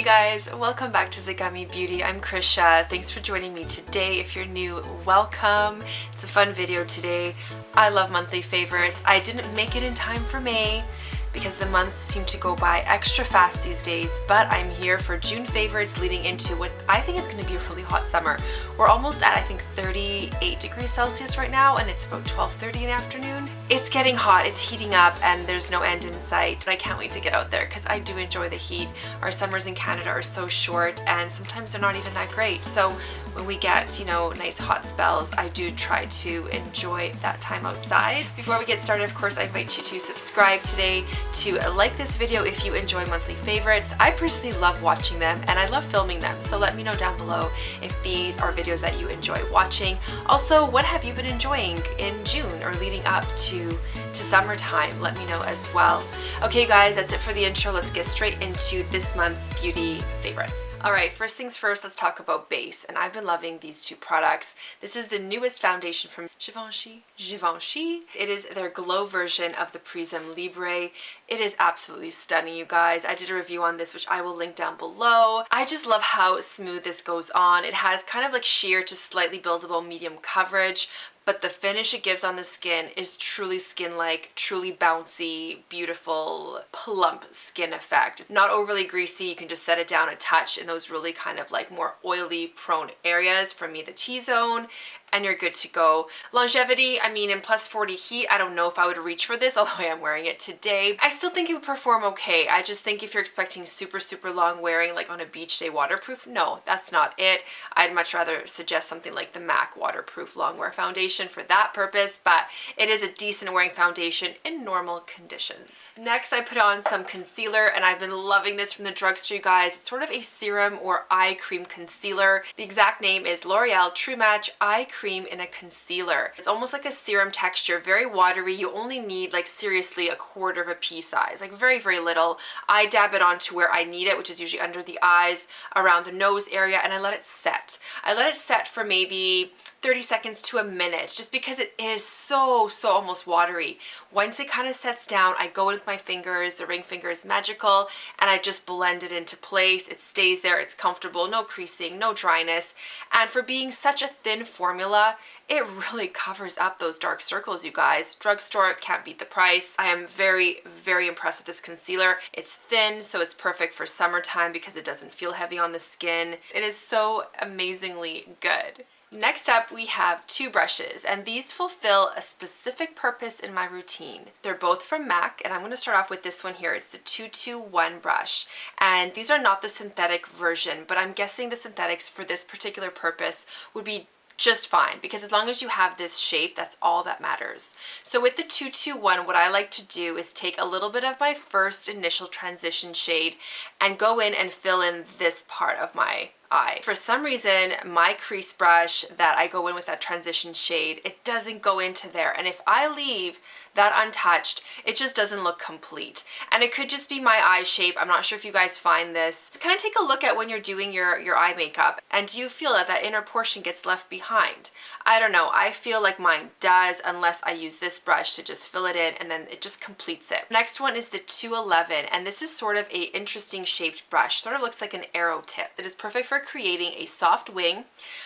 Hey guys, welcome back to Zagami Beauty. I'm Krysia. Thanks for joining me today. If you're new, welcome. It's a fun video today. I love monthly favorites. I didn't make it in time for May because the months seem to go by extra fast these days, but I'm here for June favorites leading into what I think is going to be a really hot summer. We're almost at, I think, 38 degrees Celsius right now, and it's about 12:30 in the afternoon. It's getting hot, it's heating up, and there's no end in sight. I can't wait to get out there because I do enjoy the heat. Our summers in Canada are so short, and sometimes they're not even that great. So when we get, nice hot spells, I do try to enjoy that time outside. Before we get started, of course, I invite you to subscribe today, to like this video if you enjoy monthly favorites. I personally love watching them and I love filming them, so let me know down below if these are videos that you enjoy watching. Also, what have you been enjoying in June or leading up to summertime? Let me know as well. Okay guys, that's it for the intro. Let's get straight into this month's beauty favorites. Alright, first things first, let's talk about base, and I've been loving these two products. This is the newest foundation from Givenchy. It is their glow version of the Prisme Libre. It is absolutely stunning, you guys. I did a review on this, which I will link down below. I just love how smooth this goes on. It has kind of like sheer to slightly buildable medium coverage, but the finish it gives on the skin is truly skin-like, truly bouncy, beautiful, plump skin effect. Not overly greasy, you can just set it down a touch in those really kind of like more oily prone areas, for me the T-zone, and you're good to go. Longevity, I mean, in plus 40 heat, I don't know if I would reach for this, although I am wearing it today. I still think it would perform okay. I just think if you're expecting super long wearing, like on a beach day waterproof, no, that's not it. I'd much rather suggest something like the MAC waterproof longwear foundation for that purpose, but it is a decent wearing foundation in normal conditions. Next, I put on some concealer, and I've been loving this from the drugstore, you guys. It's sort of a serum or eye cream concealer. The exact name is L'Oreal True Match Eye Cream in a Concealer. It's almost like a serum texture, very watery. You only need like seriously a quarter of a pea size, like very little. I dab it onto where I need it, which is usually under the eyes, around the nose area, and I let it set. I let it set for maybe 30 seconds to a minute, just because it is so almost watery. Once it kind of sets down, I go in with my fingers, the ring finger is magical, and I just blend it into place. It stays there, it's comfortable, no creasing, no dryness, and for being such a thin formula, it really covers up those dark circles, you guys. Drugstore can't beat the price. I am very impressed with this concealer. It's thin, so it's perfect for summertime because it doesn't feel heavy on the skin. It is so amazingly good. Next up, we have two brushes, and these fulfill a specific purpose in my routine. They're both from MAC, and I'm going to start off with this one here. It's the 221 brush, and these are not the synthetic version, but I'm guessing the synthetics for this particular purpose would be just fine, because as long as you have this shape, that's all that matters. So with the 221, what I like to do is take a little bit of my first initial transition shade and go in and fill in this part of my eye. For some reason, my crease brush that I go in with that transition shade, it doesn't go into there. And if I leave that untouched, it just doesn't look complete. And it could just be my eye shape. I'm not sure if you guys find this. Kind of take a look at when you're doing your eye makeup, and do you feel that that inner portion gets left behind? I don't know. I feel like mine does, unless I use this brush to just fill it in, and then it just completes it. Next one is the 211, and this is sort of a interesting shaped brush. Sort of looks like an arrow tip. It is perfect for creating a soft wing.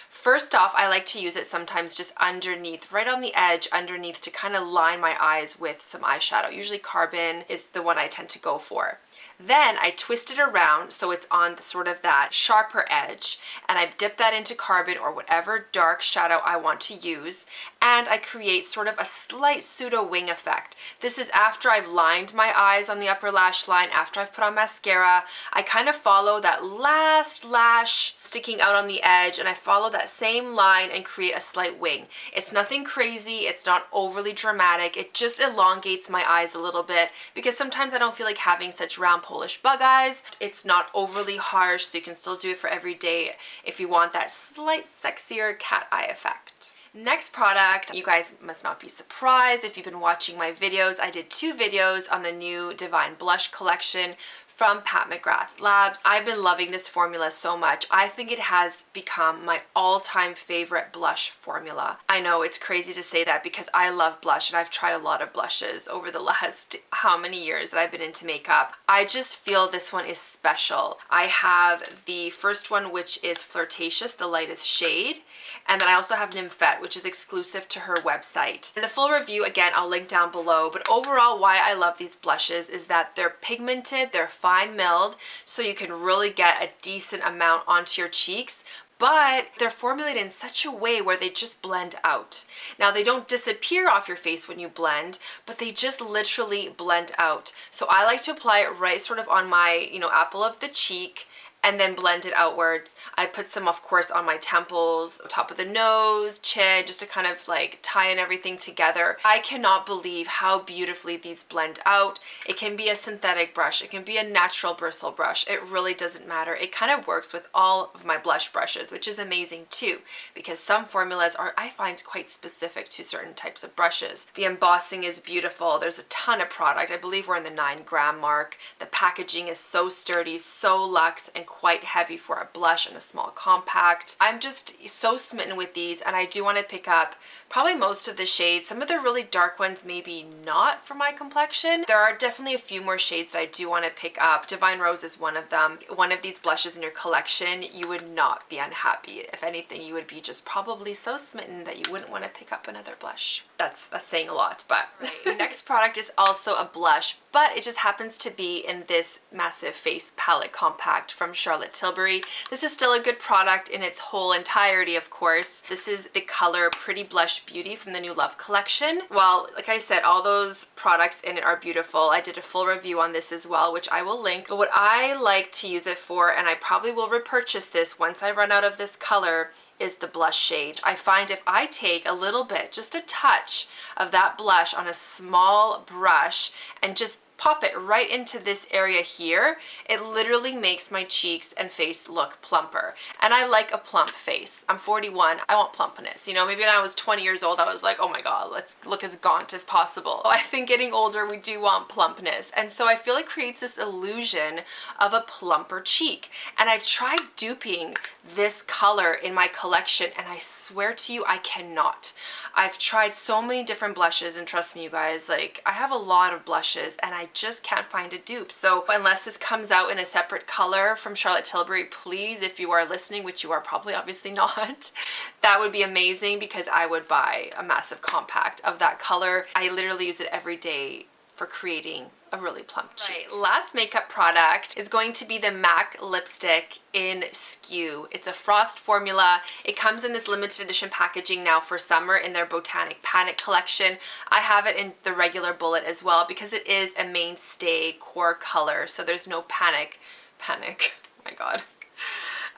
First off, I like to use it sometimes just underneath, right on the edge underneath, to kind of line my eyes with some eyeshadow. Usually Carbon is the one I tend to go for. Then I twist it around so it's on sort of that sharper edge, and I dip that into Carbon or whatever dark shadow I want to use, and I create sort of a slight pseudo wing effect. This is after I've lined my eyes on the upper lash line, after I've put on mascara. I kind of follow that last lash sticking out on the edge, and I follow that same line and create a slight wing. It's nothing crazy, it's not overly dramatic, it just elongates my eyes a little bit, because sometimes I don't feel like having such round Polish bug eyes. It's not overly harsh, so you can still do it for every day if you want that slight sexier cat eye effect. Next product, you guys must not be surprised if you've been watching my videos. I did two videos on the new Divine Blush collection from Pat McGrath Labs. I've been loving this formula so much. I think it has become my all-time favorite blush formula. I know it's crazy to say that because I love blush and I've tried a lot of blushes over the last how many years that I've been into makeup. I just feel this one is special. I have the first one, which is Flirtatious, the lightest shade, and then I also have Nymphette, which is exclusive to her website. And the full review, again, I'll link down below, but overall why I love these blushes is that they're pigmented, they're fine milled, so you can really get a decent amount onto your cheeks, but they're formulated in such a way where they just blend out. Now, they don't disappear off your face when you blend, but they just literally blend out. So I like to apply it right sort of on my, apple of the cheek, and then blend it outwards. I put some, of course, on my temples, top of the nose, chin, just to kind of like tie in everything together. I cannot believe how beautifully these blend out. It can be a synthetic brush, it can be a natural bristle brush. It really doesn't matter. It kind of works with all of my blush brushes, which is amazing too, because some formulas are, I find, quite specific to certain types of brushes. The embossing is beautiful. There's a ton of product. I believe we're in the 9-gram mark. The packaging is so sturdy, so luxe, and quite heavy for a blush and a small compact. I'm just so smitten with these, and I do want to pick up probably most of the shades. Some of the really dark ones maybe not for my complexion. There are definitely a few more shades that I do want to pick up. Divine Rose is one of them. One of these blushes in your collection, you would not be unhappy. If anything, you would be just probably so smitten that you wouldn't want to pick up another blush. That's saying a lot, but next product is also a blush, but it just happens to be in this massive face palette compact from Charlotte Tilbury. This is still a good product in its whole entirety, of course. This is the color Pretty Blush Beauty from the New Love collection. Well, like I said, all those products in it are beautiful. I did a full review on this as well, which I will link. But what I like to use it for, and I probably will repurchase this once I run out of this color, is the blush shade. I find if I take a little bit, just a touch of that blush on a small brush and just pop it right into this area here, it literally makes my cheeks and face look plumper. And I like a plump face. I'm 41, I want plumpness. Maybe when I was 20 years old, I was like, oh my God, let's look as gaunt as possible. I think getting older, we do want plumpness. And so I feel it creates this illusion of a plumper cheek. And I've tried duping this color in my collection, and I swear to you, I cannot. I've tried so many different blushes, and trust me, you guys, like, I have a lot of blushes, and I just can't find a dupe. So unless this comes out in a separate color from Charlotte Tilbury, please, if you are listening, which you are probably obviously not, that would be amazing, because I would buy a massive compact of that color. I literally use it every day for creating a really plump cheek. Right, last makeup product is going to be the MAC lipstick in Skew. It's a frost formula. It comes in this limited edition packaging now for summer in their Botanic Panic collection. I have it in the regular bullet as well because it is a mainstay core color, so there's no panic. Oh my God.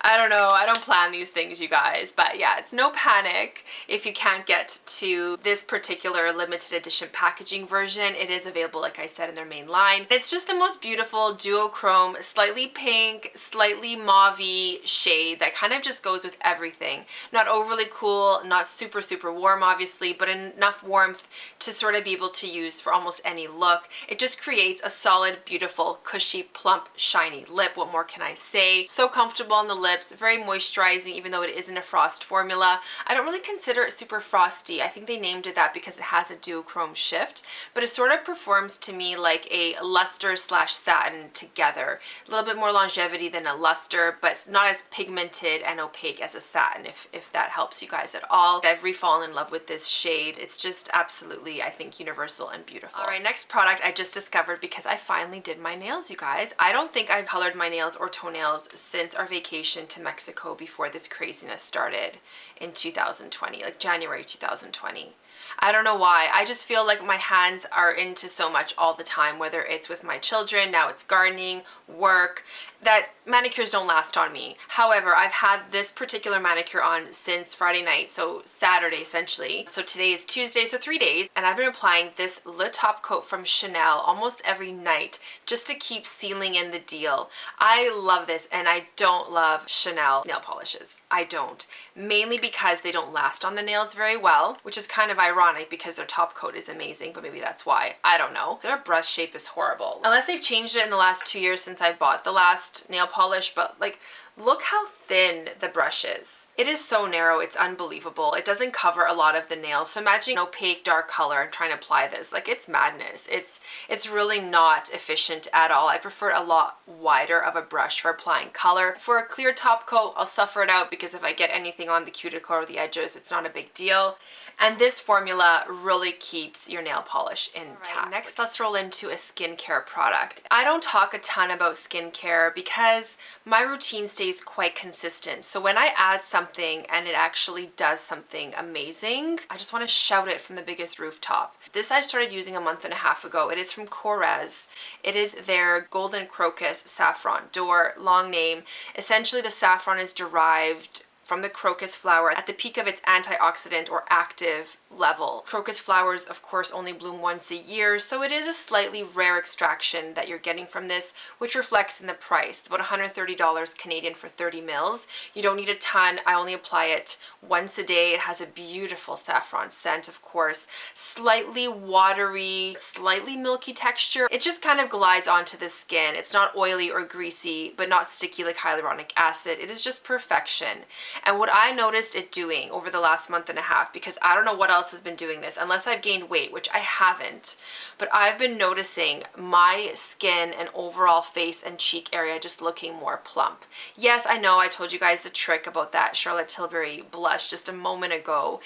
I don't know, I don't plan these things, you guys, but yeah, it's no panic if you can't get to this particular limited edition packaging version. It is available, like I said, in their main line. It's just the most beautiful duochrome, slightly pink, slightly mauve-y shade that kind of just goes with everything. Not overly cool, not super, super warm, obviously, but enough warmth to sort of be able to use for almost any look. It just creates a solid, beautiful, cushy, plump, shiny lip. What more can I say? So comfortable on the lips, very moisturizing, even though it isn't a frost formula. I don't really consider it super frosty. I think they named it that because it has a duochrome shift, but it sort of performs to me like a luster slash satin together. A little bit more longevity than a luster, but not as pigmented and opaque as a satin, if that helps you guys at all. I've re-fallen in love with this shade. It's just absolutely, I think, universal and beautiful. All right, next product I just discovered because I finally did my nails, you guys. I don't think I've colored my nails or toenails since our vacation to Mexico before this craziness started in 2020, like January 2020. I don't know why. I just feel like my hands are into so much all the time, whether it's with my children, now it's gardening, work. that manicures don't last on me. However, I've had this particular manicure on since Friday night, so Saturday essentially. So today is Tuesday, so 3 days, and I've been applying this Le Top Coat from Chanel almost every night just to keep sealing in the deal. I love this, and I don't love Chanel nail polishes. I don't. Mainly because they don't last on the nails very well, which is kind of ironic because their top coat is amazing, but maybe that's why. I don't know. Their brush shape is horrible. Unless they've changed it in the last 2 years since I bought the last nail polish, but like, look how thin the brush is. It is so narrow, it's unbelievable. It doesn't cover a lot of the nails. So imagine an opaque dark color and trying to apply this. Like, it's madness. It's really not efficient at all. I prefer a lot wider of a brush for applying color. For a clear top coat, I'll suffer it out because if I get anything on the cuticle or the edges, it's not a big deal. And this formula really keeps your nail polish intact. Right, next, let's roll into a skincare product. I don't talk a ton about skincare because my routine stays quite consistent. So when I add something and it actually does something amazing, I just want to shout it from the biggest rooftop. This I started using a month and a half ago. It is from KORRES. It is their Golden Crocus Saffron Door, long name. Essentially, the saffron is derived from the crocus flower at the peak of its antioxidant or active level. Crocus flowers, of course, only bloom once a year, so it is a slightly rare extraction that you're getting from this, which reflects in the price. It's about $130 Canadian for 30 mils. You don't need a ton. I only apply it once a day. It has a beautiful saffron scent, of course, slightly watery, slightly milky texture. It just kind of glides onto the skin. It's not oily or greasy, but not sticky like hyaluronic acid. It is just perfection. And what I noticed it doing over the last month and a half, because I don't know what else has been doing this, unless I've gained weight, which I haven't, but I've been noticing my skin and overall face and cheek area just looking more plump. Yes, I know I told you guys the trick about that Charlotte Tilbury blush just a moment ago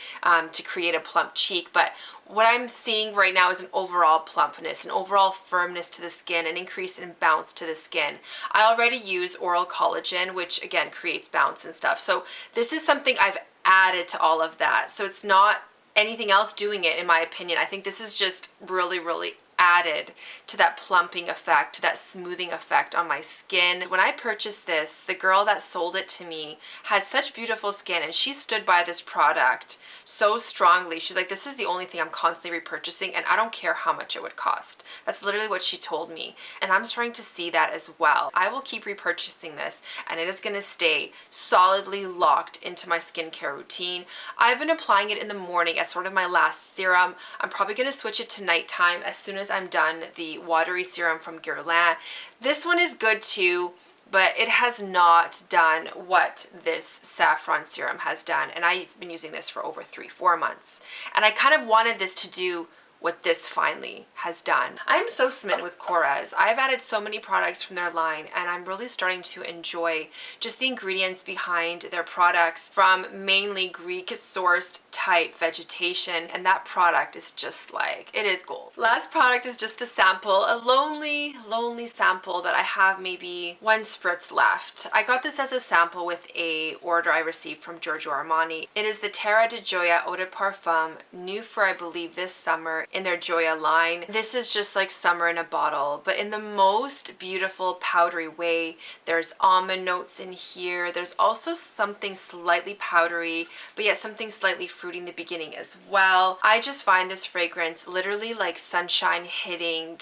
to create a plump cheek, but what I'm seeing right now is an overall plumpness, an overall firmness to the skin, an increase in bounce to the skin. I already use oral collagen, which again creates bounce and stuff. So this is something I've added to all of that. So it's not anything else doing it, in my opinion. I think this is just really, really added to that plumping effect, to that smoothing effect on my skin. When I purchased this, the girl that sold it to me had such beautiful skin, and she stood by this product so strongly. She's like, this is the only thing I'm constantly repurchasing, and I don't care how much it would cost. That's literally what she told me, and I'm starting to see that as well. I will keep repurchasing this, and it is going to stay solidly locked into my skincare routine. I've been applying it in the morning as sort of my last serum. I'm probably going to switch it to nighttime as soon as I'm done the watery serum from Guerlain. This one is good too, but it has not done what this saffron serum has done. And I've been using this for over 3-4 months. And I kind of wanted this to do what this finally has done. I'm so smitten with KORRES. I've added so many products from their line, and I'm really starting to enjoy just the ingredients behind their products, from mainly Greek sourced type vegetation, and that product is just like, it is gold. Last product is just a sample, a lonely sample that I have maybe 1 spritz left. I got this as a sample with a order I received from Giorgio Armani. It is the Terra de Gioia Eau de Parfum, new for I believe this summer in their Gioia line. This is just like summer in a bottle, but in the most beautiful powdery way. There's almond notes in here. There's also something slightly powdery, but yet something slightly fruity in the beginning as well. I just find this fragrance literally like sunshine hitting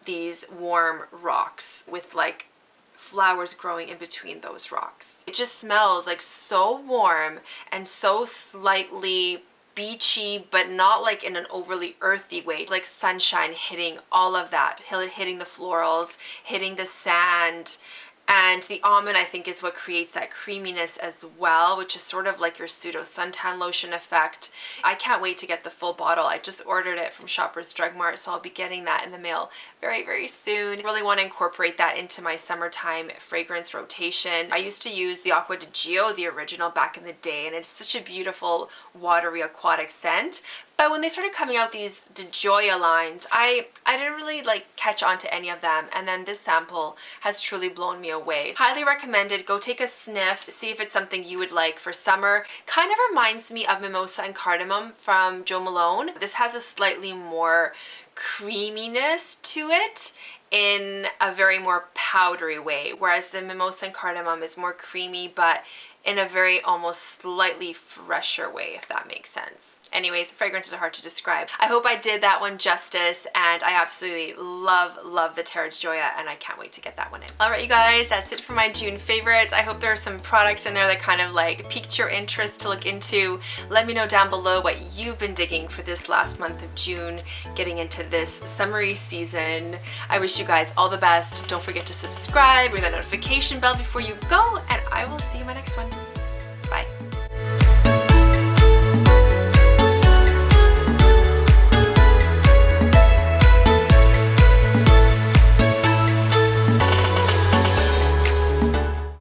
these warm rocks with like flowers growing in between those rocks. It just smells like so warm and so slightly beachy, but not like in an overly earthy way. It's like sunshine hitting all of that, hitting the florals, hitting the sand. And the almond, I think, is what creates that creaminess as well, which is sort of like your pseudo suntan lotion effect. I can't wait to get the full bottle. I just ordered it from Shoppers Drug Mart, so I'll be getting that in the mail very, very soon. I really want to incorporate that into my summertime fragrance rotation. I used to use the Acqua di Gio, the original, back in the day, and it's such a beautiful, watery, aquatic scent. But when they started coming out these De Gioia lines, I didn't really like catch on to any of them, and then this sample has truly blown me away. Highly recommended. Go take a sniff, see if it's something you would like for summer. Kind of reminds me of Mimosa and Cardamom from Jo Malone. This has a slightly more creaminess to it, in a very more powdery way, whereas the Mimosa and Cardamom is more creamy, but in a very almost slightly fresher way, if that makes sense. Anyways, fragrances are hard to describe. I hope I did that one justice, and I absolutely love the Terra Gioia, and I can't wait to get that one in. All right, you guys, that's it for my June favorites. I hope there are some products in there that kind of like piqued your interest to look into. Let me know down below what you've been digging for this last month of June, getting into this summery season. I wish you guys all the best. Don't forget to subscribe, ring that notification bell before you go, and I will see you in my next one.